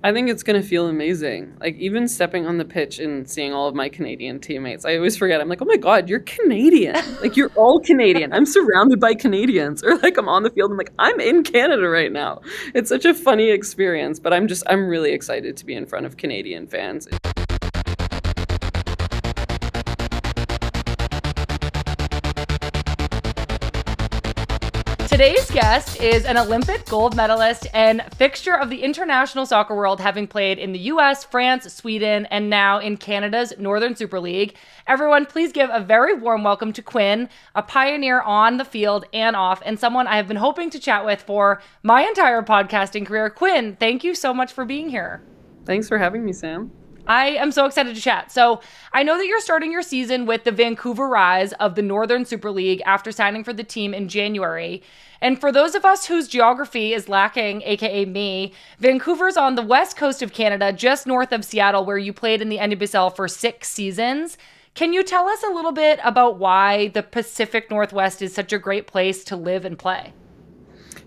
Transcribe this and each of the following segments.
I think it's going to feel amazing. Like, even stepping on the pitch and seeing all of my Canadian teammates, I always forget. I'm like, oh my God, you're Canadian. Like, you're all Canadian. I'm surrounded by Canadians. Or like, I'm on the field. I'm like, I'm in Canada right now. It's such a funny experience, but I'm really excited to be in front of Canadian fans. Today's guest is an Olympic gold medalist and fixture of the international soccer world, having played in the US, France, Sweden, and now in Canada's Northern Super League. Everyone, please give a very warm welcome to Quinn, a pioneer on the field and off, and someone I have been hoping to chat with for my entire podcasting career. Quinn, thank you so much for being here. Thanks for having me, Sam. I am so excited to chat. So I know that you're starting your season with the Vancouver Rise of the Northern Super League after signing for the team in January. And for those of us whose geography is lacking, aka me, Vancouver's on the west coast of Canada, just north of Seattle, where you played in the NWSL for 6 seasons. Can you tell us a little bit about why the Pacific Northwest is such a great place to live and play?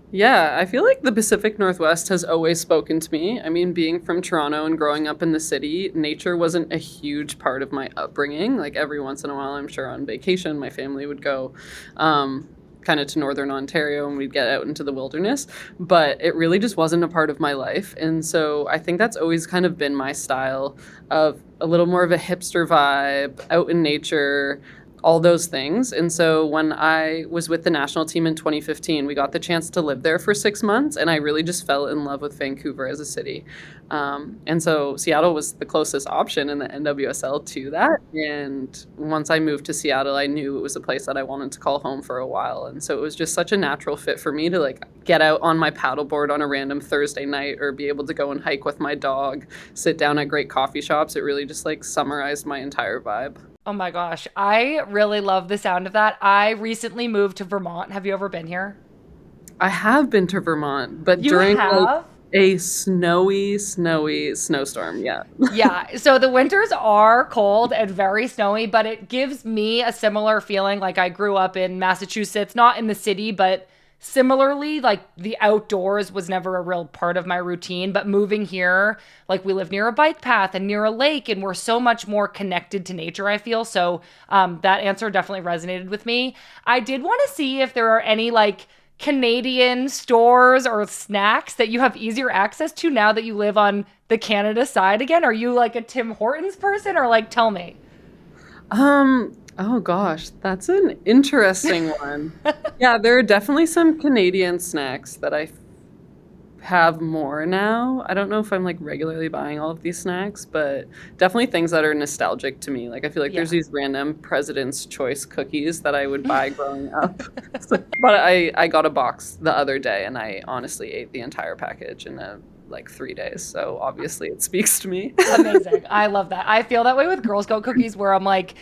Yeah, I feel like the Pacific Northwest has always spoken to me. I mean, being from Toronto and growing up in the city, nature wasn't a huge part of my upbringing. Like, every once in a while, I'm sure on vacation, my family would go kind of to Northern Ontario and we'd get out into the wilderness. But it really just wasn't a part of my life. And so I think that's always kind of been my style of a little more of a hipster vibe, out in nature, all those things. And so when I was with the national team in 2015, we got the chance to live there for 6 months, and I really just fell in love with Vancouver as a city. And so Seattle was the closest option in the NWSL to that. And once I moved to Seattle, I knew it was a place that I wanted to call home for a while. And so it was just such a natural fit for me to like get out on my paddleboard on a random Thursday night or be able to go and hike with my dog, sit down at great coffee shops. It really just like summarized my entire vibe. Oh my gosh, I really love the sound of that. I recently moved to Vermont. Have you ever been here? I have been to Vermont, but You during have? like a snowy snowstorm. Yeah. Yeah, so the winters are cold and very snowy, but it gives me a similar feeling. Like, I grew up in Massachusetts, not in the city, but similarly, like the outdoors was never a real part of my routine. But moving here, like, we live near a bike path and near a lake, and we're so much more connected to nature, I feel. So that answer definitely resonated with me. I did want to see if there are any like Canadian stores or snacks that you have easier access to now that you live on the Canada side again. Are you like a Tim Hortons person, or like, tell me? Oh gosh, that's an interesting one. Yeah, there are definitely some Canadian snacks that have more now. I don't know if I'm like regularly buying all of these snacks, but definitely things that are nostalgic to me. Like, I feel like there's these random President's Choice cookies that I would buy growing up. But I got a box the other day and I honestly ate the entire package in like 3 days. So obviously it speaks to me. Amazing. I love that. I feel that way with Girl Scout cookies, where I'm like,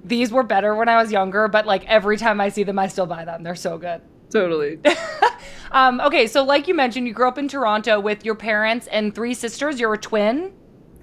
these were better when I was younger, but like every time I see them, I still buy them. They're so good. Totally. Okay, so like you mentioned, you grew up in Toronto with your parents and 3 sisters. You're a twin?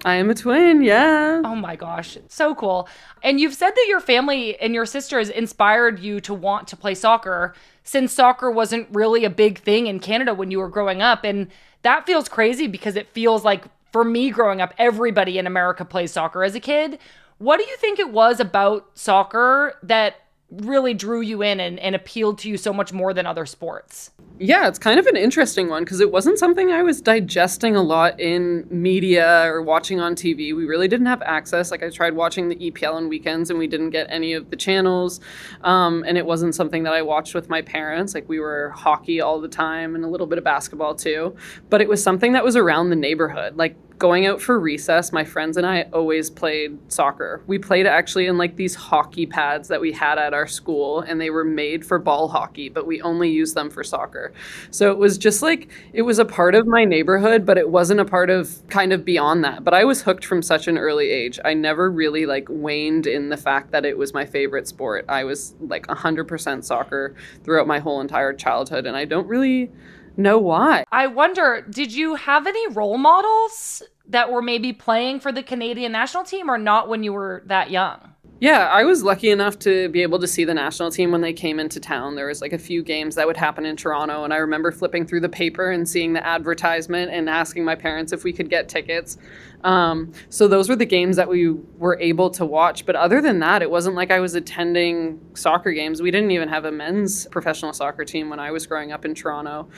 I am a twin, yeah. Oh my gosh, so cool. And you've said that your family and your sisters inspired you to want to play soccer, since soccer wasn't really a big thing in Canada when you were growing up. And that feels crazy because it feels like, for me growing up, everybody in America plays soccer as a kid. What do you think it was about soccer that really drew you in and appealed to you so much more than other sports? Yeah, it's kind of an interesting one because it wasn't something I was digesting a lot in media or watching on TV. We really didn't have access. Like, I tried watching the EPL on weekends and we didn't get any of the channels. And it wasn't something that I watched with my parents. Like, we were hockey all the time and a little bit of basketball too. But it was something that was around the neighborhood. Like, going out for recess, my friends and I always played soccer. We played actually in like these hockey pads that we had at our school, and they were made for ball hockey, but we only used them for soccer. So it was just like, it was a part of my neighborhood, but it wasn't a part of kind of beyond that. But I was hooked from such an early age. I never really like waned in the fact that it was my favorite sport. I was like 100% soccer throughout my whole entire childhood, and I don't really know why. I wonder, did you have any role models that were maybe playing for the Canadian national team, or not when you were that young? Yeah, I was lucky enough to be able to see the national team when they came into town. There was like a few games that would happen in Toronto, and I remember flipping through the paper and seeing the advertisement and asking my parents if we could get tickets. So those were the games that we were able to watch. But other than that, it wasn't like I was attending soccer games. We didn't even have a men's professional soccer team when I was growing up in Toronto.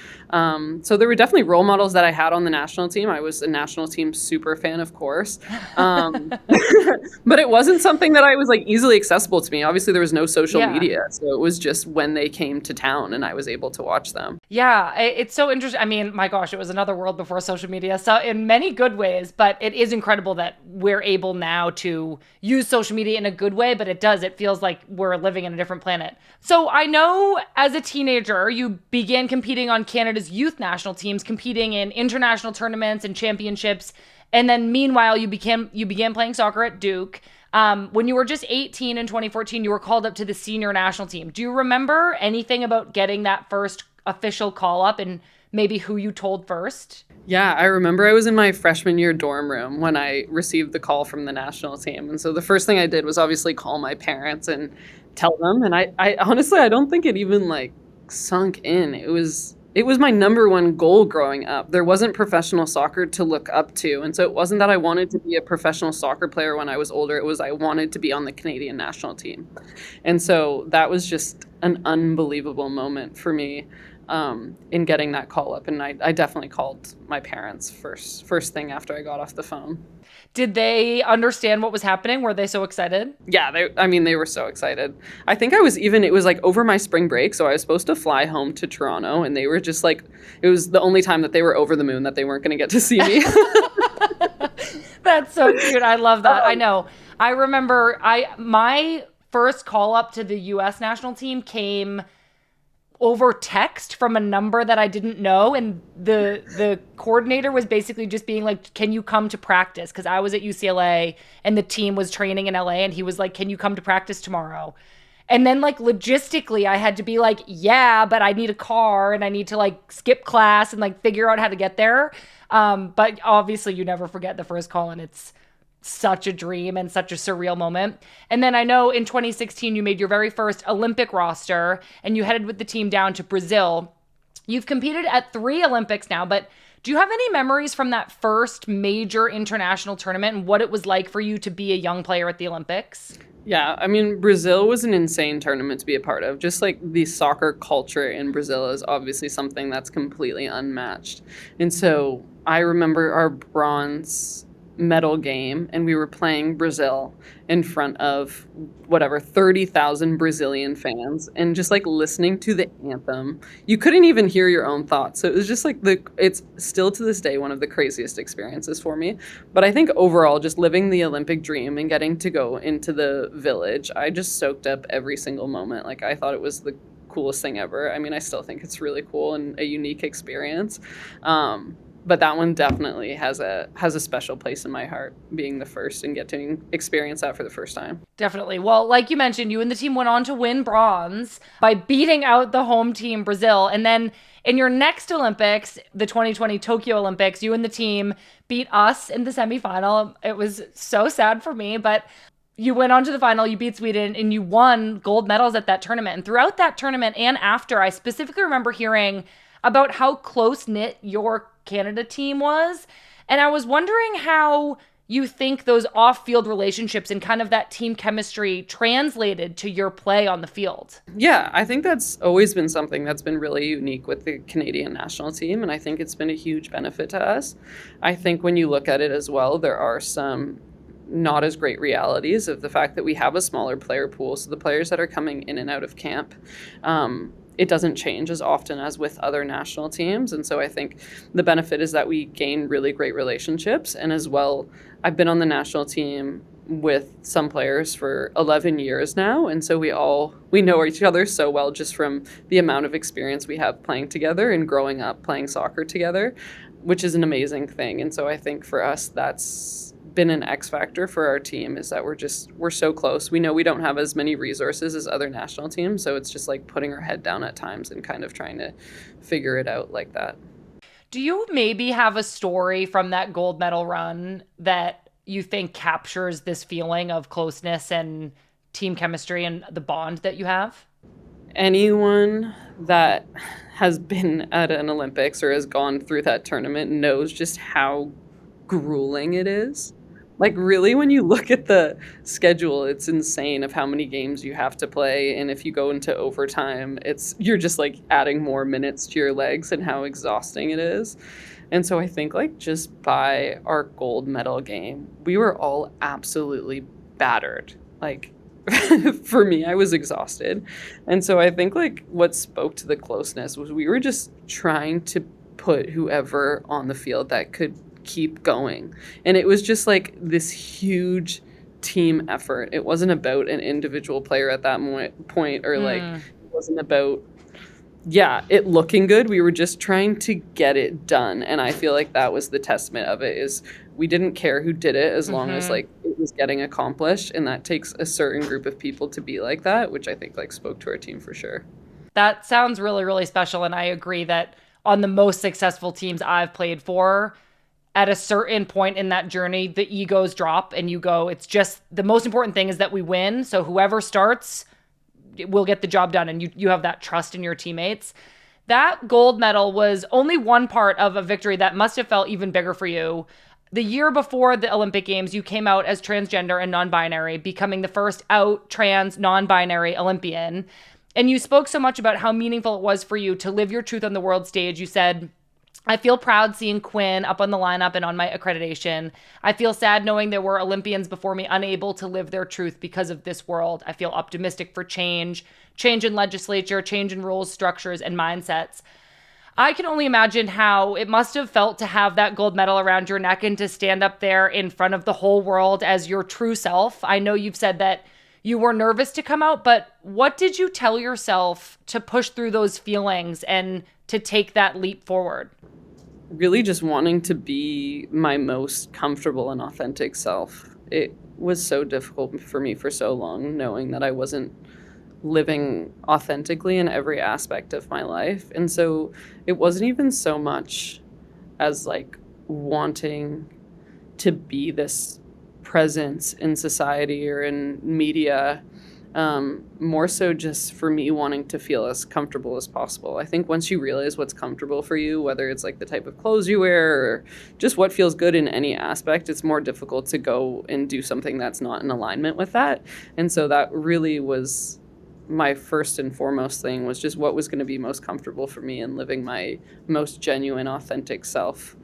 So there were definitely role models that I had on the national team. I was a national team super fan, of course. But it wasn't something that I was like easily accessible to me. Obviously, there was no social media. So it was just when they came to town and I was able to watch them. Yeah, it's so interesting. I mean, my gosh, it was another world before social media. So in many good ways, but it is incredible that we're able now to use social media in a good way, but it feels like we're living in a different planet. So I know as a teenager, you began competing on Canada's youth national teams, competing in international tournaments and championships. And then meanwhile, you began playing soccer at Duke. When you were just 18 in 2014, you were called up to the senior national team. Do you remember anything about getting that first official call up and maybe who you told first? Yeah, I remember I was in my freshman year dorm room when I received the call from the national team. And so the first thing I did was obviously call my parents and tell them. And I honestly, I don't think it even like sunk in. It was my number one goal growing up. There wasn't professional soccer to look up to. And so it wasn't that I wanted to be a professional soccer player when I was older. It was I wanted to be on the Canadian national team. And so that was just an unbelievable moment for me in getting that call up. And I definitely called my parents first thing after I got off the phone. Did they understand what was happening? Were they so excited? Yeah, they were so excited. I think it was like over my spring break, so I was supposed to fly home to Toronto, and they were just like, it was the only time that they were over the moon that they weren't going to get to see me. That's so cute. I love that. I know. I remember my first call up to the US national team came over text from a number that I didn't know, and the coordinator was basically just being like, can you come to practice? Because I was at UCLA and the team was training in LA, and he was like, can you come to practice tomorrow? And then like logistically I had to be like, yeah, but I need a car and I need to like skip class and like figure out how to get there. But obviously you never forget the first call, and it's such a dream and such a surreal moment. And then I know in 2016, you made your very first Olympic roster and you headed with the team down to Brazil. You've competed at 3 Olympics now, but do you have any memories from that first major international tournament and what it was like for you to be a young player at the Olympics? Yeah, I mean, Brazil was an insane tournament to be a part of. Just like the soccer culture in Brazil is obviously something that's completely unmatched. And so I remember our bronze medal game, and we were playing Brazil in front of 30,000 Brazilian fans, and just like listening to the anthem, you couldn't even hear your own thoughts. So it was just like it's still to this day one of the craziest experiences for me. But I think overall, just living the Olympic dream and getting to go into the village, I just soaked up every single moment. Like I thought it was the coolest thing ever. I mean, I still think it's really cool and a unique experience. But that one definitely has a special place in my heart, being the first and get to experience that for the first time. Definitely. Well, like you mentioned, you and the team went on to win bronze by beating out the home team, Brazil. And then in your next Olympics, the 2020 Tokyo Olympics, you and the team beat us in the semifinal. It was so sad for me, but you went on to the final, you beat Sweden, and you won gold medals at that tournament. And throughout that tournament and after, I specifically remember hearing about how close-knit your Canada team was. And I was wondering how you think those off-field relationships and kind of that team chemistry translated to your play on the field. Yeah, I think that's always been something that's been really unique with the Canadian national team, and I think it's been a huge benefit to us. I think when you look at it as well, there are some not as great realities of the fact that we have a smaller player pool. So the players that are coming in and out of camp, it doesn't change as often as with other national teams. And so I think the benefit is that we gain really great relationships. And as well, I've been on the national team with some players for 11 years now. And so we know each other so well just from the amount of experience we have playing together and growing up playing soccer together, which is an amazing thing. And so I think for us, that's been an X factor for our team, is that we're so close. We know we don't have as many resources as other national teams, so it's just like putting our head down at times and kind of trying to figure it out like that. Do you maybe have a story from that gold medal run that you think captures this feeling of closeness and team chemistry and the bond that you have? Anyone that has been at an Olympics or has gone through that tournament knows just how grueling it is. Like, really, when you look at the schedule, it's insane of how many games you have to play. And if you go into overtime, you're just like adding more minutes to your legs and how exhausting it is. And so I think, like, just by our gold medal game, we were all absolutely battered. Like, for me, I was exhausted. And so I think, like, what spoke to the closeness was we were just trying to put whoever on the field that could keep going. And it was just like this huge team effort. It wasn't about an individual player at that point, or like, it wasn't about, yeah, it looking good. We were just trying to get it done. And I feel like that was the testament of it, is we didn't care who did it as long as like it was getting accomplished. And that takes a certain group of people to be like that, which I think like spoke to our team for sure. That sounds really, really special. And I agree that on the most successful teams I've played for, at a certain point in that journey, the egos drop and you go, it's just the most important thing is that we win. So whoever starts will get the job done. And you have that trust in your teammates. That gold medal was only one part of a victory that must have felt even bigger for you. The year before the Olympic Games, you came out as transgender and non-binary, becoming the first out trans non-binary Olympian. And you spoke so much about how meaningful it was for you to live your truth on the world stage. You said, I feel proud seeing Quinn up on the lineup and on my accreditation. I feel sad knowing there were Olympians before me unable to live their truth because of this world. I feel optimistic for change in legislature, change in rules, structures, and mindsets. I can only imagine how it must have felt to have that gold medal around your neck and to stand up there in front of the whole world as your true self. I know you've said that you were nervous to come out, but what did you tell yourself to push through those feelings and to take that leap forward? Really just wanting to be my most comfortable and authentic self. It was so difficult for me for so long, knowing that I wasn't living authentically in every aspect of my life. And so it wasn't even so much as like wanting to be this presence in society or in media, more so just for me wanting to feel as comfortable as possible. I think once you realize what's comfortable for you, whether it's like the type of clothes you wear or just what feels good in any aspect, it's more difficult to go and do something that's not in alignment with that. And so that really was my first and foremost thing, was just what was going to be most comfortable for me and living my most genuine, authentic self.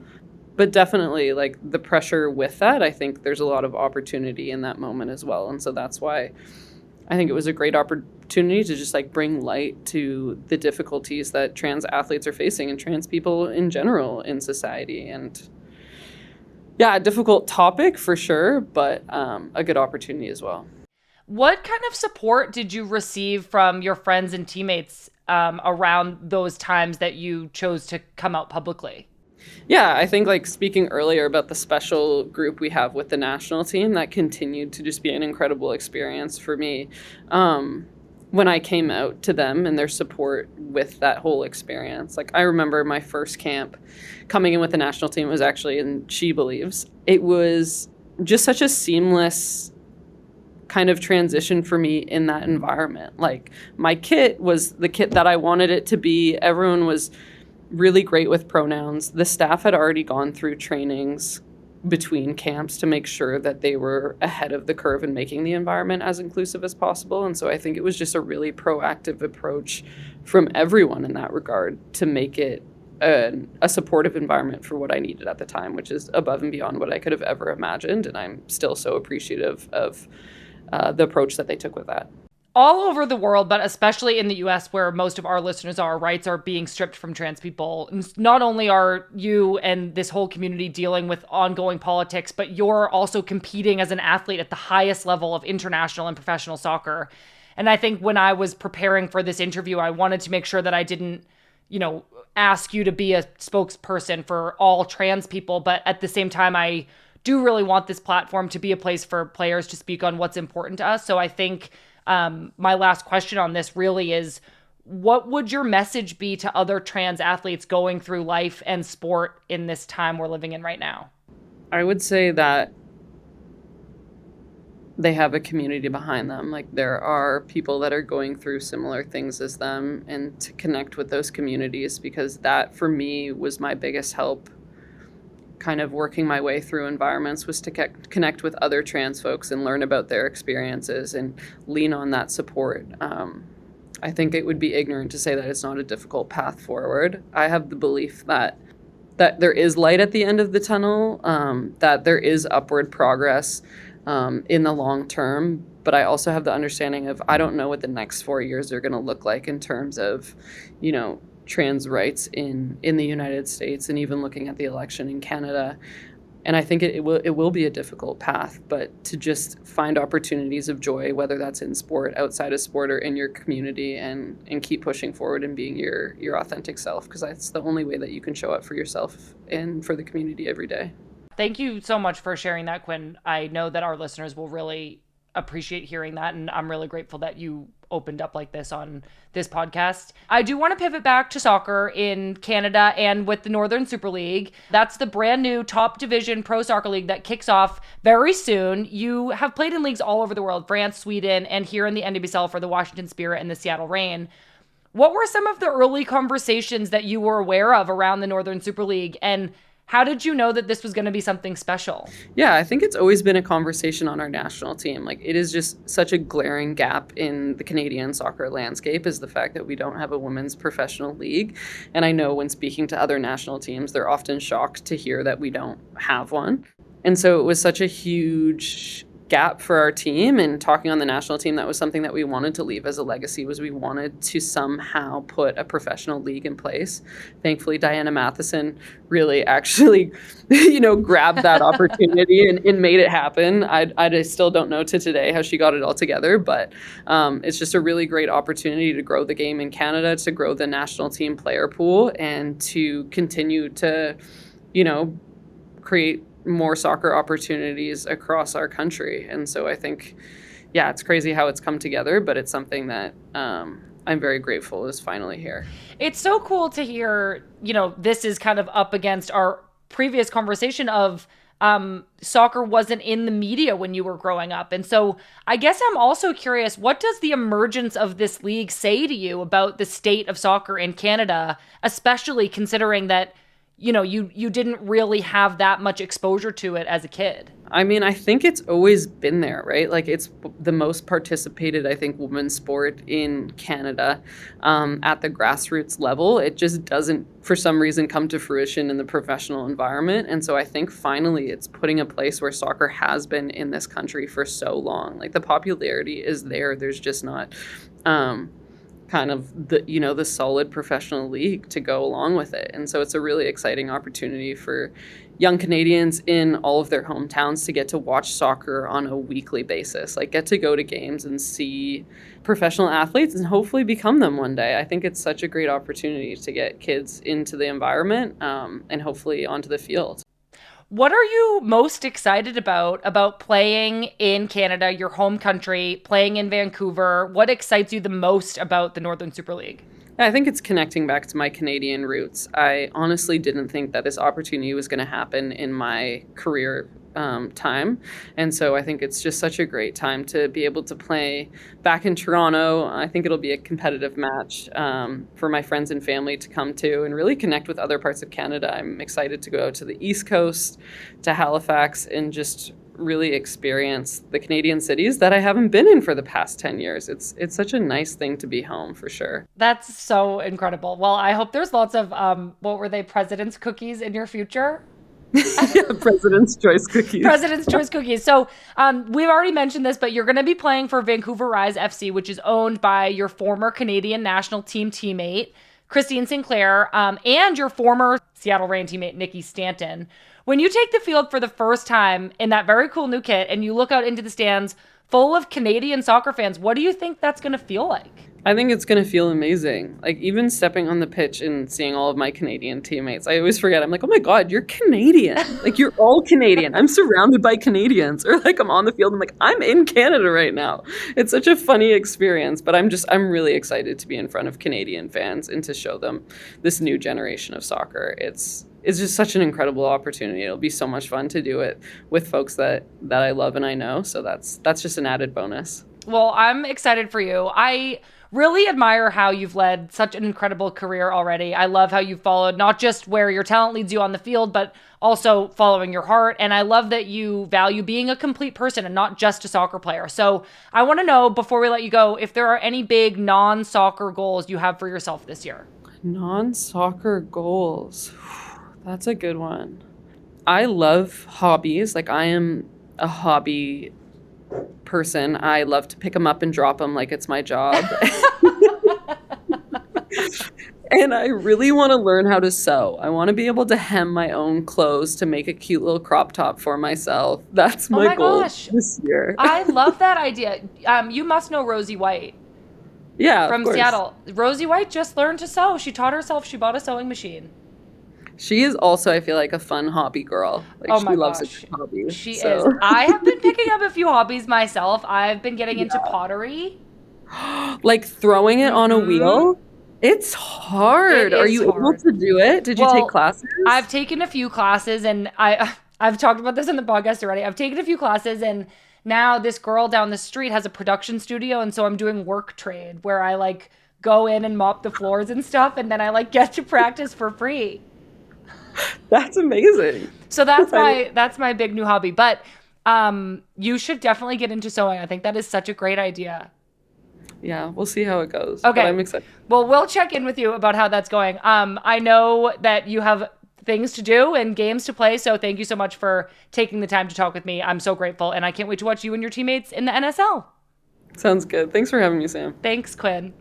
But definitely, like, the pressure with that, I think there's a lot of opportunity in that moment as well. And so that's why I think it was a great opportunity to just like bring light to the difficulties that trans athletes are facing and trans people in general in society. And yeah, a difficult topic for sure, but a good opportunity as well. What kind of support did you receive from your friends and teammates around those times that you chose to come out publicly? Yeah, I think like speaking earlier about the special group we have with the national team, that continued to just be an incredible experience for me. When I came out to them and their support with that whole experience. Like, I remember my first camp coming in with the national team was actually in She Believes. It was just such a seamless kind of transition for me in that environment. Like, my kit was the kit that I wanted it to be. Everyone was really great with pronouns. The staff had already gone through trainings between camps to make sure that they were ahead of the curve in making the environment as inclusive as possible. And so I think it was just a really proactive approach from everyone in that regard to make it a supportive environment for what I needed at the time, which is above and beyond what I could have ever imagined. And I'm still so appreciative of the approach that they took with that. All over the world, but especially in the US, where most of our listeners are, rights are being stripped from trans people. And not only are you and this whole community dealing with ongoing politics, but you're also competing as an athlete at the highest level of international and professional soccer. And I think when I was preparing for this interview, I wanted to make sure that I didn't, ask you to be a spokesperson for all trans people. But at the same time, I do really want this platform to be a place for players to speak on what's important to us. So I think my last question on this really is, what would your message be to other trans athletes going through life and sport in this time we're living in right now? I would say that they have a community behind them. Like there are people that are going through similar things as them, and to connect with those communities, because that for me was my biggest help kind of working my way through environments, was to connect with other trans folks and learn about their experiences and lean on that support. I think it would be ignorant to say that it's not a difficult path forward. I have the belief that there is light at the end of the tunnel, that there is upward progress in the long term. But I also have the understanding of, I don't know what the next 4 years are going to look like in terms of, trans rights in the United States, and even looking at the election in Canada. And I think it will be a difficult path, but to just find opportunities of joy, whether that's in sport, outside of sport, or in your community, and keep pushing forward and being your authentic self, because that's the only way that you can show up for yourself and for the community every day. Thank you so much for sharing that, Quinn. I know that our listeners will really appreciate hearing that, and I'm really grateful that you opened up like this on this podcast. I do want to pivot back to soccer in Canada and with the Northern Super League. That's the brand new top division pro soccer league that kicks off very soon. You have played in leagues all over the world, France, Sweden, and here in the NWSL for the Washington Spirit and the Seattle Reign. What were some of the early conversations that you were aware of around the Northern Super League, and how did you know that this was going to be something special? Yeah, I think it's always been a conversation on our national team. Like, it is just such a glaring gap in the Canadian soccer landscape, is the fact that we don't have a women's professional league. And I know when speaking to other national teams, they're often shocked to hear that we don't have one. And so it was such a huge gap for our team, and talking on the national team, that was something that we wanted to leave as a legacy, was we wanted to somehow put a professional league in place. Thankfully, Diana Matheson really actually, grabbed that opportunity and made it happen. I still don't know to today how she got it all together, but it's just a really great opportunity to grow the game in Canada, to grow the national team player pool, and to continue to, create more soccer opportunities across our country. And so I think, it's crazy how it's come together, but it's something that I'm very grateful is finally here. It's so cool to hear, this is kind of up against our previous conversation of soccer wasn't in the media when you were growing up. And so I guess I'm also curious, what does the emergence of this league say to you about the state of soccer in Canada, especially considering that you didn't really have that much exposure to it as a kid? I mean, I think it's always been there, right? Like, it's the most participated, I think, women's sport in Canada at the grassroots level. It just doesn't, for some reason, come to fruition in the professional environment. And so I think finally it's putting a place where soccer has been in this country for so long. Like, the popularity is there. There's just not kind of the solid professional league to go along with it. And so it's a really exciting opportunity for young Canadians in all of their hometowns to get to watch soccer on a weekly basis, like get to go to games and see professional athletes and hopefully become them one day. I think it's such a great opportunity to get kids into the environment and hopefully onto the field. What are you most excited about playing in Canada, your home country, playing in Vancouver? What excites you the most about the Northern Super League? I think it's connecting back to my Canadian roots. I honestly didn't think that this opportunity was going to happen in my career time. And so I think it's just such a great time to be able to play back in Toronto. I think it'll be a competitive match for my friends and family to come to and really connect with other parts of Canada. I'm excited to go to the East Coast, to Halifax, and just really experience the Canadian cities that I haven't been in for the past 10 years. It's such a nice thing to be home, for sure. That's so incredible. Well, I hope there's lots of, what were they, President's cookies in your future? President's Choice Cookies. President's Choice Cookies. So we've already mentioned this, but you're going to be playing for Vancouver Rise FC, which is owned by your former Canadian national team teammate, Christine Sinclair, and your former Seattle Reign teammate, Nikki Stanton. When you take the field for the first time in that very cool new kit and you look out into the stands full of Canadian soccer fans, what do you think that's going to feel like? I think it's going to feel amazing. Like, even stepping on the pitch and seeing all of my Canadian teammates, I always forget. I'm like, oh my God, you're Canadian. Like, you're all Canadian. I'm surrounded by Canadians. Or, like, I'm on the field. I'm like, I'm in Canada right now. It's such a funny experience. But I'm really excited to be in front of Canadian fans and to show them this new generation of soccer. It's just such an incredible opportunity. It'll be so much fun to do it with folks that I love and I know. So that's just an added bonus. Well, I'm excited for you. I really admire how you've led such an incredible career already. I love how you've followed not just where your talent leads you on the field, but also following your heart. And I love that you value being a complete person and not just a soccer player. So I want to know, before we let you go, if there are any big non-soccer goals you have for yourself this year. Non-soccer goals. That's a good one. I love hobbies. Like, I am a hobby person. I love to pick them up and drop them like it's my job. And I really want to learn how to sew. I want to be able to hem my own clothes to make a cute little crop top for myself. That's my goal this year. I love that idea. You must know Rosie White. Yeah, from Seattle. Rosie White just learned to sew. She taught herself. She bought a sewing machine. She is also, I feel like, a fun hobby girl. Like, oh my she loves gosh. a good hobby. She is. I have been picking up a few hobbies myself. I've been getting into pottery. Like throwing it on a wheel? It's hard. Are you able to do it? Did you take classes? I've taken a few classes, and I've talked about this in the podcast already. I've taken a few classes, and now this girl down the street has a production studio, and so I'm doing work trade where I like go in and mop the floors and stuff, and then I like get to practice for free. That's amazing. So that's my big new hobby. But you should definitely get into sewing. I think that is such a great idea. Yeah, we'll see how it goes. Okay. But I'm excited. Well, we'll check in with you about how that's going. I know that you have things to do and games to play, so thank you so much for taking the time to talk with me. I'm so grateful, and I can't wait to watch you and your teammates in the NSL. Sounds good. Thanks for having me, Sam. Thanks, Quinn.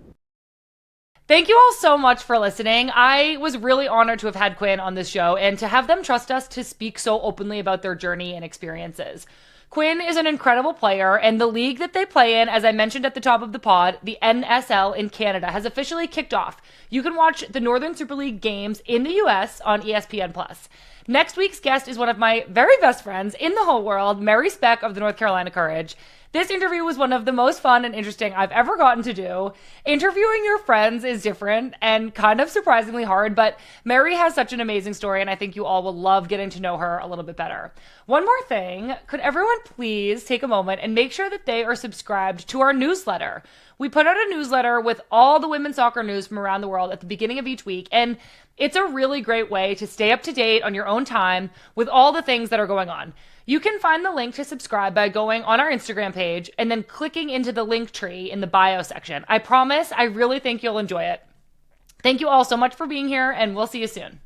Thank you all so much for listening. I was really honored to have had Quinn on this show and to have them trust us to speak so openly about their journey and experiences. Quinn is an incredible player, and the league that they play in, as I mentioned at the top of the pod, the NSL in Canada, has officially kicked off. You can watch the Northern Super League games in the US on ESPN+. Next week's guest is one of my very best friends in the whole world, Mary Speck of the North Carolina Courage. This interview was one of the most fun and interesting I've ever gotten to do. Interviewing your friends is different and kind of surprisingly hard, but Mary has such an amazing story, and I think you all will love getting to know her a little bit better. One more thing, could everyone please take a moment and make sure that they are subscribed to our newsletter? We put out a newsletter with all the women's soccer news from around the world at the beginning of each week, and it's a really great way to stay up to date on your own time with all the things that are going on. You can find the link to subscribe by going on our Instagram page and then clicking into the link tree in the bio section. I promise, I really think you'll enjoy it. Thank you all so much for being here, and we'll see you soon.